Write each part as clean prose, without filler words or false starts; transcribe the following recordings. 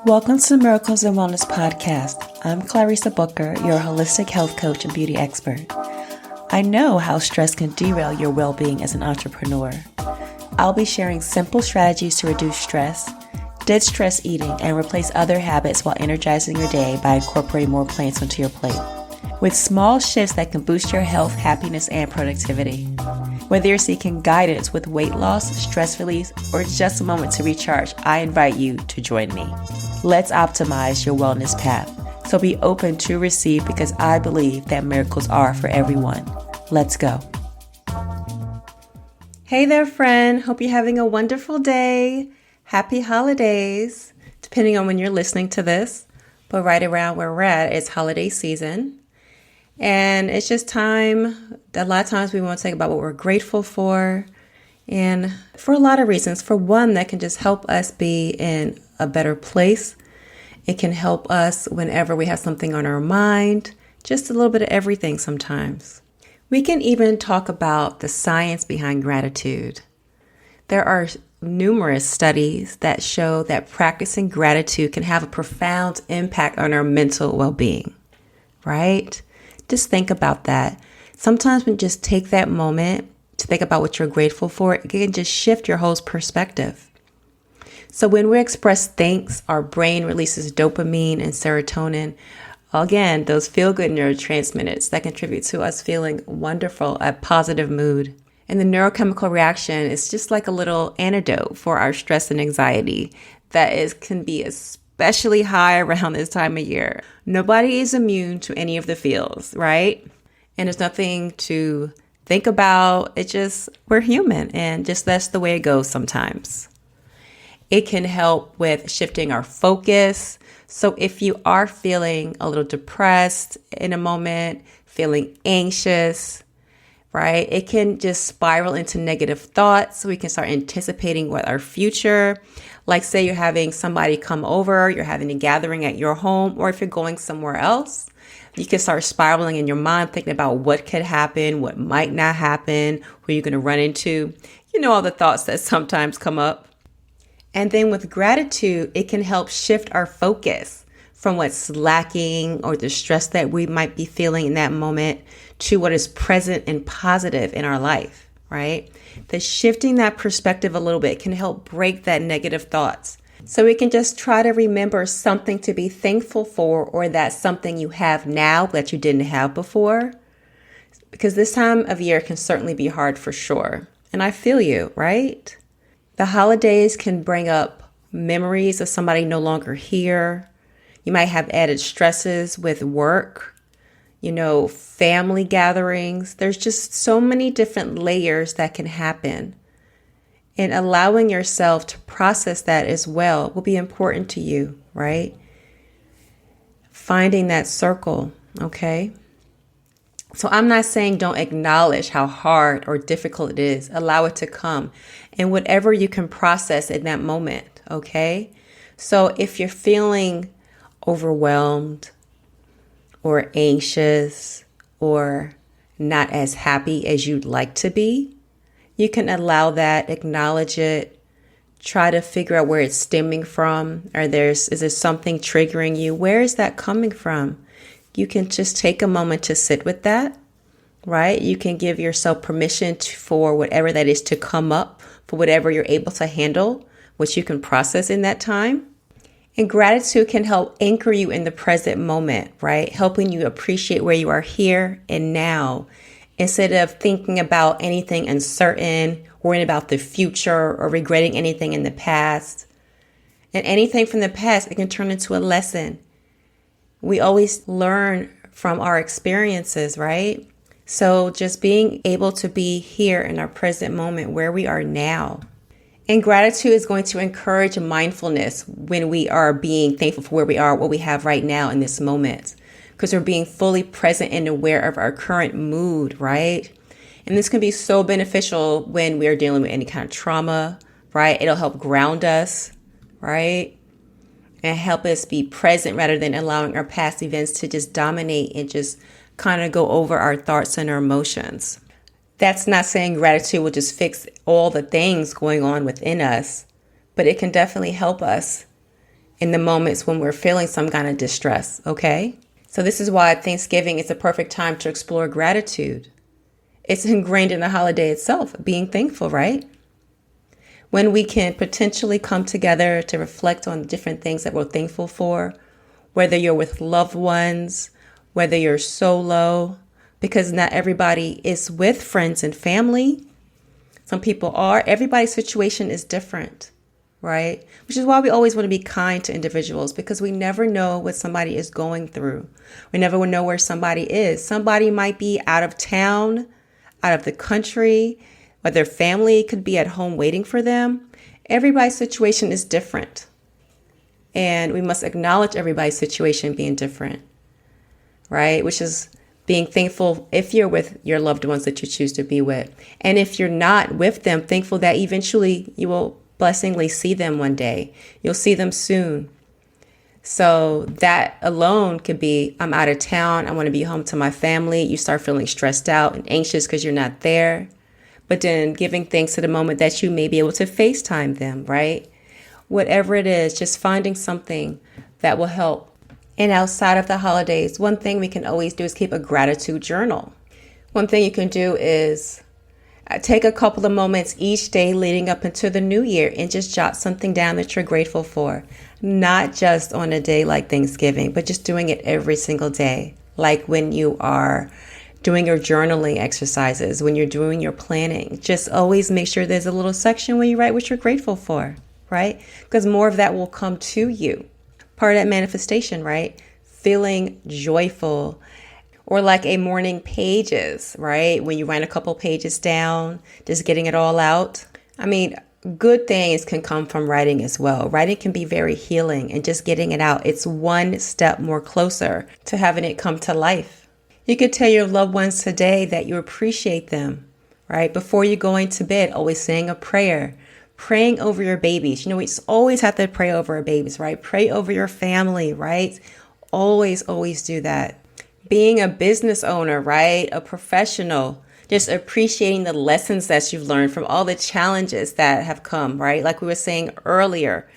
Welcome to the Miracles and Wellness Podcast. I'm Clarissa Booker, your holistic health coach and beauty expert. I know how stress can derail your well-being as an entrepreneur. I'll be sharing simple strategies to reduce stress, ditch stress eating, and replace other habits while energizing your day by incorporating more plants onto your plate. With small shifts that can boost your health, happiness, and productivity. Whether you're seeking guidance with weight loss, stress release, or just a moment to recharge, I invite you to join me. Let's optimize your wellness path. So be open to receive because I believe that miracles are for everyone. Let's go. Hey there, friend. Hope you're having a wonderful day. Happy holidays, depending on when you're listening to this. But right around where we're at, it's holiday season. And it's just time. A lot of times we want to think about what we're grateful for. And for a lot of reasons. For one, that can just help us be in a better place. It can help us whenever we have something on our mind. Just a little bit of everything sometimes. We can even talk about the science behind gratitude. There are numerous studies that show that practicing gratitude can have a profound impact on our mental well-being, right? Just think about that. Sometimes when you just take that moment to think about what you're grateful for, it can just shift your whole perspective. So when we express thanks, our brain releases dopamine and serotonin. Again, those feel-good neurotransmitters that contribute to us feeling wonderful, a positive mood. And the neurochemical reaction is just like a little antidote for our stress and anxiety can be especially high around this time of year. Nobody is immune to any of the feels, right? And there's nothing to think about. We're human, and just that's the way it goes sometimes. It can help with shifting our focus. So if you are feeling a little depressed in a moment, feeling anxious, right? It can just spiral into negative thoughts. So we can start anticipating what our future, like say you're having somebody come over, you're having a gathering at your home, or if you're going somewhere else, you can start spiraling in your mind, thinking about what could happen, what might not happen, who you're going to run into, all the thoughts that sometimes come up. And then with gratitude, it can help shift our focus from what's lacking or the stress that we might be feeling in that moment to what is present and positive in our life, right? The shifting that perspective a little bit can help break that negative thoughts. So we can just try to remember something to be thankful for, or that something you have now that you didn't have before. Because this time of year can certainly be hard for sure. And I feel you, right? The holidays can bring up memories of somebody no longer here. You might have added stresses with work, family gatherings. There's just so many different layers that can happen. And allowing yourself to process that as well will be important to you, right? Finding that circle, okay? So I'm not saying don't acknowledge how hard or difficult it is. Allow it to come. And whatever you can process in that moment, okay? So if you're feeling overwhelmed or anxious or not as happy as you'd like to be, you can allow that, acknowledge it, try to figure out where it's stemming from. Is there something triggering you? Where is that coming from? You can just take a moment to sit with that, right? You can give yourself permission for whatever that is to come up, for whatever you're able to handle, which you can process in that time. And gratitude can help anchor you in the present moment, right? Helping you appreciate where you are here and now, instead of thinking about anything uncertain, worrying about the future, or regretting anything in the past. And anything from the past, it can turn into a lesson. We always learn from our experiences, right? So just being able to be here in our present moment where we are now. And gratitude is going to encourage mindfulness when we are being thankful for where we are, what we have right now in this moment. Because we're being fully present and aware of our current mood, right? And this can be so beneficial when we are dealing with any kind of trauma, right? It'll help ground us, right? And help us be present rather than allowing our past events to just dominate and just kind of go over our thoughts and our emotions. That's not saying gratitude will just fix all the things going on within us, but it can definitely help us in the moments when we're feeling some kind of distress, okay? So this is why Thanksgiving is a perfect time to explore gratitude. It's ingrained in the holiday itself, being thankful, right? When we can potentially come together to reflect on different things that we're thankful for, whether you're with loved ones, whether you're solo, because not everybody is with friends and family. Some people are. Everybody's situation is different, right? Which is why we always want to be kind to individuals, because we never know what somebody is going through. We never know where somebody is. Somebody might be out of town, out of the country, or their family could be at home waiting for them. Everybody's situation is different. And we must acknowledge everybody's situation being different, right? Which is being thankful if you're with your loved ones that you choose to be with. And if you're not with them, thankful that eventually you will blessingly see them one day. You'll see them soon. So that alone could be, I'm out of town. I want to be home to my family. You start feeling stressed out and anxious because you're not there. But then giving thanks to the moment that you may be able to FaceTime them, right? Whatever it is, just finding something that will help. And outside of the holidays, one thing we can always do is keep a gratitude journal. One thing you can do is take a couple of moments each day leading up into the new year and just jot something down that you're grateful for. Not just on a day like Thanksgiving, but just doing it every single day. Like when you are doing your journaling exercises, when you're doing your planning, just always make sure there's a little section where you write what you're grateful for, right? Because more of that will come to you. Part of that manifestation, right? Feeling joyful, or like a morning pages, right? When you write a couple pages down, just getting it all out. I mean, good things can come from writing as well. Writing can be very healing, and just getting it out, it's one step more closer to having it come to life. You could tell your loved ones today that you appreciate them, right? Before you go into bed, always saying a prayer. Praying over your babies. You know, we always have to pray over our babies, right? Pray over your family, right? Always, always do that. Being a business owner, right? A professional, just appreciating the lessons that you've learned from all the challenges that have come, right? Like we were saying earlier.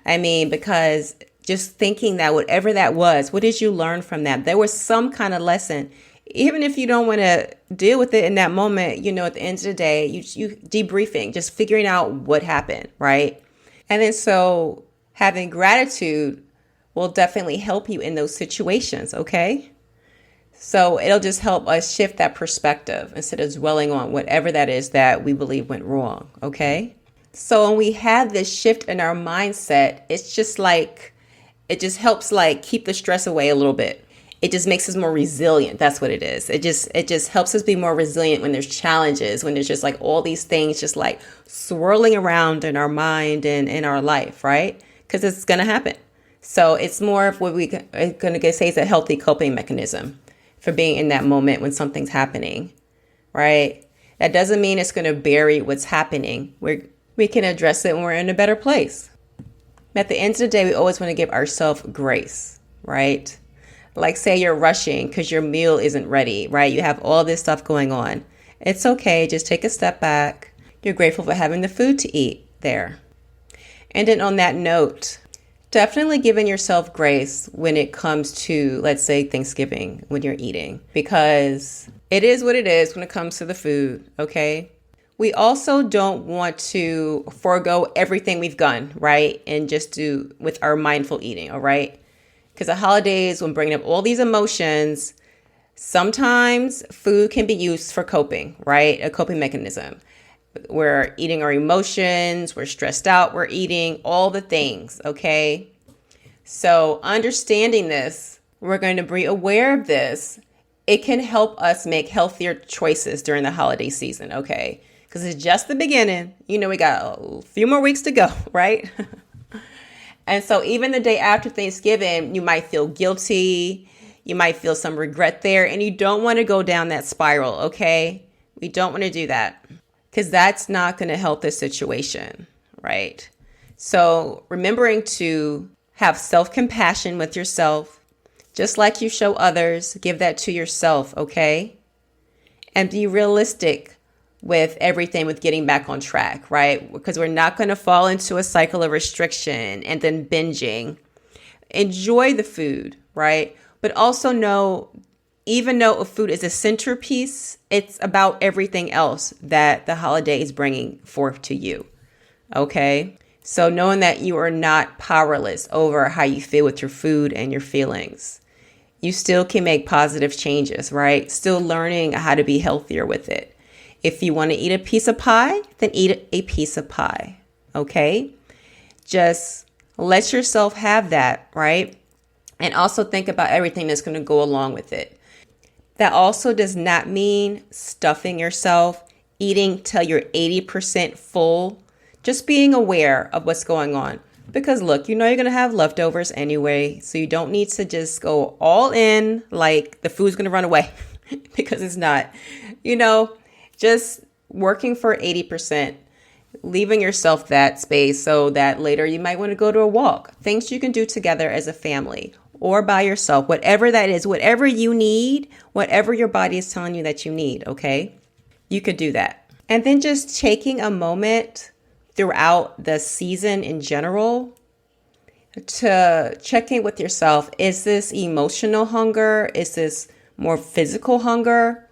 I mean, because just thinking that whatever that was, what did you learn from that? There was some kind of lesson. Even if you don't want to deal with it in that moment, you know, at the end of the day, you debriefing, just figuring out what happened, right? And then so having gratitude will definitely help you in those situations, okay? So it'll just help us shift that perspective instead of dwelling on whatever that is that we believe went wrong, okay? So when we have this shift in our mindset, it's just like, it just helps like keep the stress away a little bit. It just makes us more resilient. That's what it is. It just helps us be more resilient when there's challenges, when there's just like all these things just like swirling around in our mind and in our life, right? Because it's going to happen. So it's more of what we're going to say is a healthy coping mechanism for being in that moment when something's happening, right? That doesn't mean it's going to bury what's happening. We can address it when we're in a better place. At the end of the day, we always want to give ourselves grace, right? Like say you're rushing because your meal isn't ready, right? You have all this stuff going on. It's okay. Just take a step back. You're grateful for having the food to eat there. And then on that note, definitely giving yourself grace when it comes to, let's say, Thanksgiving, when you're eating, because it is what it is when it comes to the food, okay? We also don't want to forego everything we've done, right? And just do with our mindful eating, all right? Because the holidays, when bringing up all these emotions, sometimes food can be used for coping, right? A coping mechanism. We're eating our emotions, we're stressed out, we're eating all the things, okay? So understanding this, we're going to be aware of this. It can help us make healthier choices during the holiday season, okay? Because it's just the beginning. You know, we got a few more weeks to go, right? And so even the day after Thanksgiving, you might feel guilty. You might feel some regret there. And you don't want to go down that spiral, okay? We don't want to do that because that's not going to help the situation, right? So remembering to have self-compassion with yourself, just like you show others, give that to yourself, okay? And be realistic with everything, with getting back on track, right? Because we're not going to fall into a cycle of restriction and then binging. Enjoy the food, right? But also know, even though a food is a centerpiece, it's about everything else that the holiday is bringing forth to you. Okay? So knowing that you are not powerless over how you feel with your food and your feelings. You still can make positive changes, right? Still learning how to be healthier with it. If you want to eat a piece of pie, then eat a piece of pie. Okay? Just let yourself have that, right? And also think about everything that's going to go along with it. That also does not mean stuffing yourself, eating till you're 80% full. Just being aware of what's going on. Because look, you know you're going to have leftovers anyway. So you don't need to just go all in like the food's going to run away because it's not. You know, just working for 80%, leaving yourself that space so that later you might want to go to a walk. Things you can do together as a family or by yourself, whatever that is, whatever you need, whatever your body is telling you that you need, okay? You could do that. And then just taking a moment throughout the season in general to check in with yourself. Is this emotional hunger? Is this more physical hunger?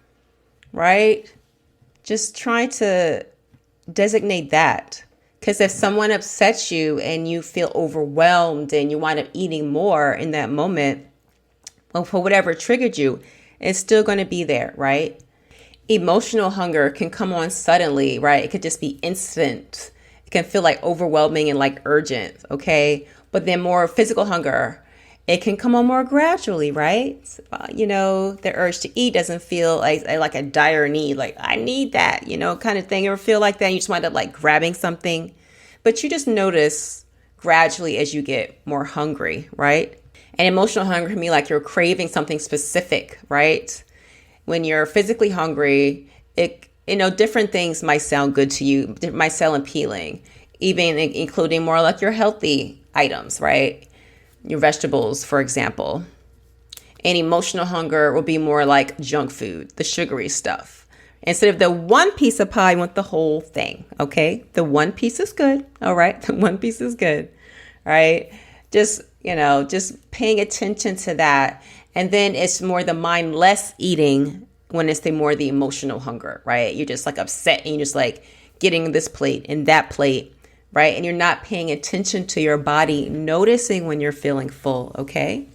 Right? Just try to designate that. Because if someone upsets you and you feel overwhelmed and you wind up eating more in that moment, well, for whatever triggered you, it's still going to be there, right? Emotional hunger can come on suddenly, right? It could just be instant. It can feel like overwhelming and like urgent, okay? But then more physical hunger, it can come on more gradually, right? The urge to eat doesn't feel like a dire need, like I need that, kind of thing. You ever feel like that? And you just wind up like grabbing something, but you just notice gradually as you get more hungry, right? And emotional hunger can be like you're craving something specific, right? When you're physically hungry, different things might sound good to you, might sound appealing, even including more like your healthy items, right? Your vegetables, for example. And emotional hunger will be more like junk food, the sugary stuff. Instead of the one piece of pie, you want the whole thing, okay? The one piece is good, all right? The one piece is good, right? Just paying attention to that. And then it's more the mindless eating when it's the emotional hunger, right? You're just like upset and you're just like getting this plate and that plate, right? And you're not paying attention to your body, noticing when you're feeling full, okay?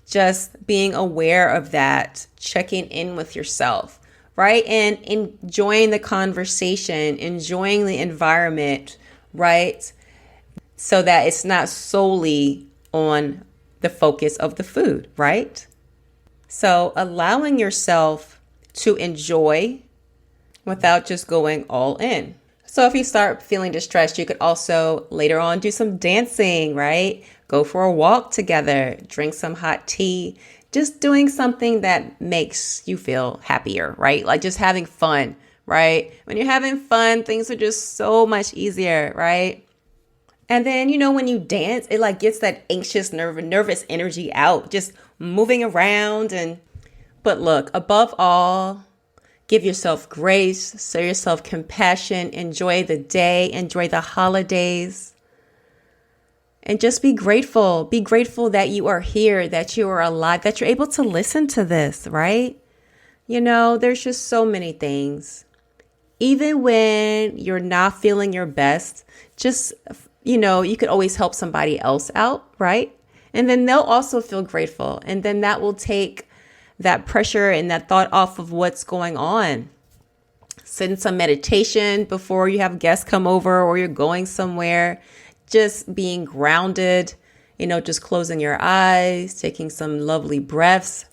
Just being aware of that, checking in with yourself, right? And enjoying the conversation, enjoying the environment, right? So that it's not solely on the focus of the food, right? So allowing yourself to enjoy without just going all in. So if you start feeling distressed, you could also later on do some dancing, right? Go for a walk together, drink some hot tea, just doing something that makes you feel happier, right? Like just having fun, right? When you're having fun, things are just so much easier, right? And then, when you dance, it like gets that anxious, nervous energy out, just moving around. But look, above all, give yourself grace, show yourself compassion, enjoy the day, enjoy the holidays, and just be grateful. Be grateful that you are here, that you are alive, that you're able to listen to this, right? There's just so many things. Even when you're not feeling your best, just you could always help somebody else out, right? And then they'll also feel grateful. And then that will take that pressure and that thought off of what's going on. Send some meditation before you have guests come over or you're going somewhere. Just being grounded, just closing your eyes, taking some lovely breaths.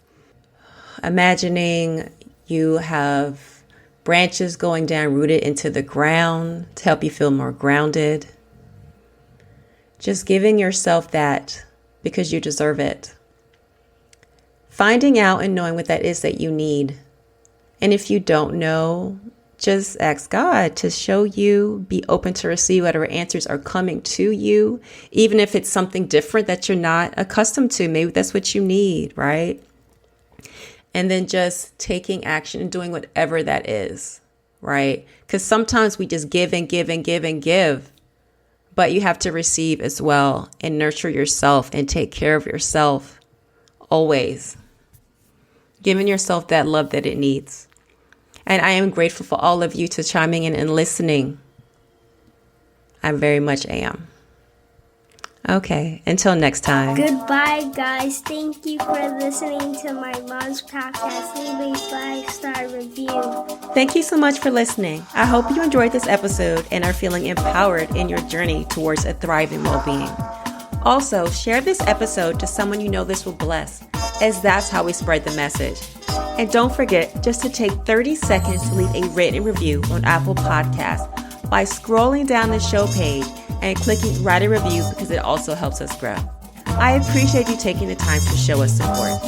Imagining you have branches going down, rooted into the ground to help you feel more grounded. Just giving yourself that because you deserve it. Finding out and knowing what that is that you need. And if you don't know, just ask God to show you, be open to receive whatever answers are coming to you, even if it's something different that you're not accustomed to. Maybe that's what you need, right? And then just taking action and doing whatever that is, right? Because sometimes we just give and give and give and give, but you have to receive as well and nurture yourself and take care of yourself always. Giving yourself that love that it needs. And I am grateful for all of you to chiming in and listening. I very much am. Okay, until next time. Goodbye, guys. Thank you for listening to my mom's podcast. Leave a 5-star review. Thank you so much for listening. I hope you enjoyed this episode and are feeling empowered in your journey towards a thriving well-being. Also, share this episode to someone you know this will bless, as that's how we spread the message. And don't forget just to take 30 seconds to leave a written review on Apple Podcasts by scrolling down the show page and clicking write a review, because it also helps us grow. I appreciate you taking the time to show us support.